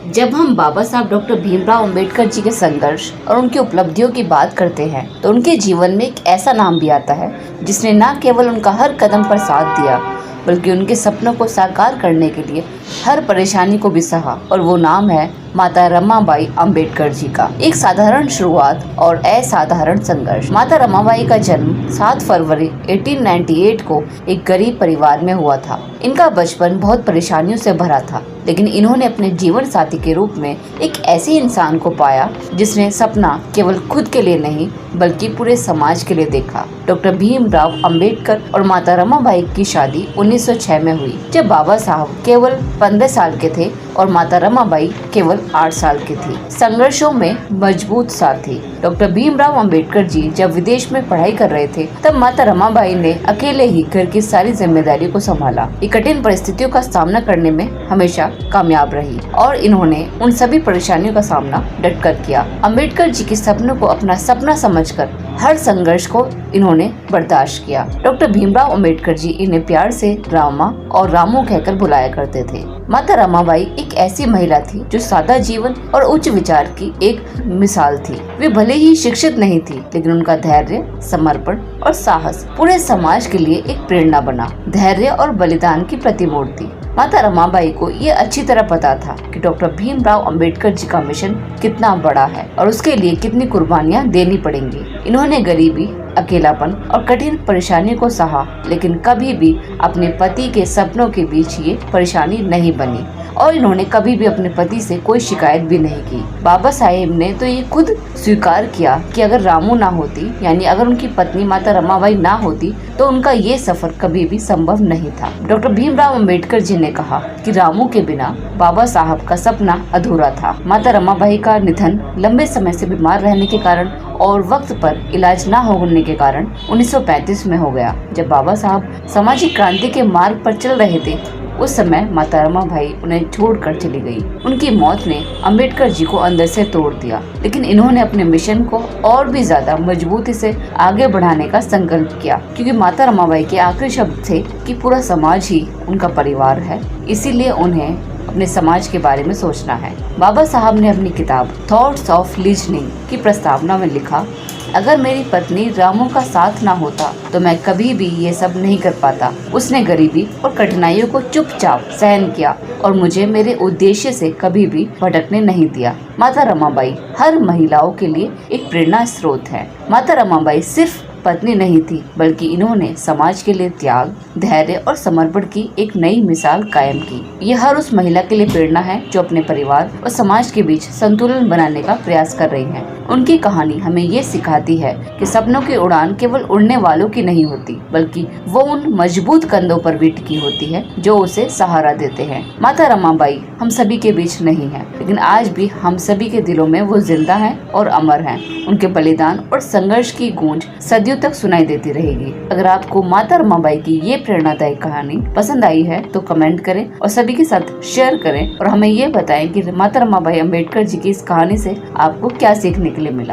जब हम बाबा साहब डॉक्टर भीमराव अंबेडकर जी के संघर्ष और उनकी उपलब्धियों की बात करते हैं तो उनके जीवन में एक ऐसा नाम भी आता है जिसने न केवल उनका हर कदम पर साथ दिया बल्कि उनके सपनों को साकार करने के लिए हर परेशानी को भी सहा, और वो नाम है माता रमाबाई अंबेडकर जी का। एक साधारण शुरुआत और असाधारण संघर्ष। माता रमाबाई का जन्म 7 फरवरी 1898 को एक गरीब परिवार में हुआ था। इनका बचपन बहुत परेशानियों से भरा था, लेकिन इन्होंने अपने जीवन साथी के रूप में एक ऐसे इंसान को पाया जिसने सपना केवल खुद के लिए नहीं बल्कि पूरे समाज के लिए देखा। डॉक्टर भीमराव अंबेडकर और माता रमाबाई की शादी 1906 में हुई, जब बाबा साहब केवल 15 साल के थे और माता रमाबाई केवल 8 साल की थी। संघर्षों में मजबूत साथी। डॉक्टर भीमराव अंबेडकर जी जब विदेश में पढ़ाई कर रहे थे तब माता रमाबाई ने अकेले ही घर की सारी जिम्मेदारी को संभाला। कठिन परिस्थितियों का सामना करने में हमेशा कामयाब रही और इन्होंने उन सभी परेशानियों का सामना डटकर किया। अंबेडकर जी के सपनों को अपना सपना समझकर हर संघर्ष को इन्होंने बर्दाश्त किया। डॉक्टर भीमराव अंबेडकर जी इन्हें प्यार से रामा और रामू कहकर बुलाया करते थे। माता रमाबाई एक ऐसी महिला थी जो सादा जीवन और उच्च विचार की एक मिसाल थी। वे भले ही शिक्षित नहीं थी, लेकिन उनका धैर्य, समर्पण और साहस पूरे समाज के लिए एक प्रेरणा बना। धैर्य और बलिदान की प्रतिमूर्ति। माता रमाबाई को ये अच्छी तरह पता था कि डॉक्टर भीमराव अंबेडकर जी का मिशन कितना बड़ा है और उसके लिए कितनी कुर्बानियां देनी पड़ेंगी। इन्होंने गरीबी, अकेलापन और कठिन परेशानी को सहा, लेकिन कभी भी अपने पति के सपनों के बीच ये परेशानी नहीं बनी और इन्होंने कभी भी अपने पति से कोई शिकायत भी नहीं की। बाबा साहेब ने तो ये खुद स्वीकार किया कि अगर रामू ना होती, यानी अगर उनकी पत्नी माता रमाबाई ना होती, तो उनका ये सफर कभी भी संभव नहीं था। डॉक्टर भीमराव अंबेडकर जी ने कहा कि रामू के बिना बाबा साहब का सपना अधूरा था। माता रमाबाई का निधन लंबे समय से बीमार रहने के कारण और वक्त पर इलाज न होने के कारण 1935 में हो गया। जब बाबा साहब सामाजिक क्रांति के मार्ग पर चल रहे थे, उस समय माता रमाबाई उन्हें छोड़कर चली गई। उनकी मौत ने अंबेडकर जी को अंदर से तोड़ दिया, लेकिन इन्होंने अपने मिशन को और भी ज्यादा मजबूती से आगे बढ़ाने का संकल्प किया, क्योंकि माता रमाबाई के आखिरी शब्द थे कि पूरा समाज ही उनका परिवार है, इसीलिए उन्हें अपने समाज के बारे में सोचना है। बाबा साहब ने अपनी किताब थॉट्स ऑफ लीजनिंग की प्रस्तावना में लिखा, अगर मेरी पत्नी रामू का साथ ना होता तो मैं कभी भी ये सब नहीं कर पाता। उसने गरीबी और कठिनाइयों को चुपचाप सहन किया और मुझे मेरे उद्देश्य से कभी भी भटकने नहीं दिया। माता रमाबाई हर महिलाओं के लिए एक प्रेरणा स्रोत है। माता रमाबाई सिर्फ पत्नी नहीं थी, बल्कि इन्होंने समाज के लिए त्याग, धैर्य और समर्पण की एक नई मिसाल कायम की। ये हर उस महिला के लिए प्रेरणा है जो अपने परिवार और समाज के बीच संतुलन बनाने का प्रयास कर रही है। उनकी कहानी हमें ये सिखाती है कि सपनों की उड़ान केवल उड़ने वालों की नहीं होती, बल्कि वो उन मजबूत कंधों पर भी टिकी होती है जो उसे सहारा देते हैं। माता रमाबाई हम सभी के बीच नहीं है, लेकिन आज भी हम सभी के दिलों में वो जिंदा है और अमर है। उनके बलिदान और संघर्ष की गूंज सदियों तक सुनाई देती रहेगी। अगर आपको माता रमाबाई की ये प्रेरणादायक कहानी पसंद आई है तो कमेंट करें और सभी के साथ शेयर करें और हमें ये बताएं कि माता रमाबाई अंबेडकर जी की इस कहानी से आपको क्या सीखने के लिए मिला।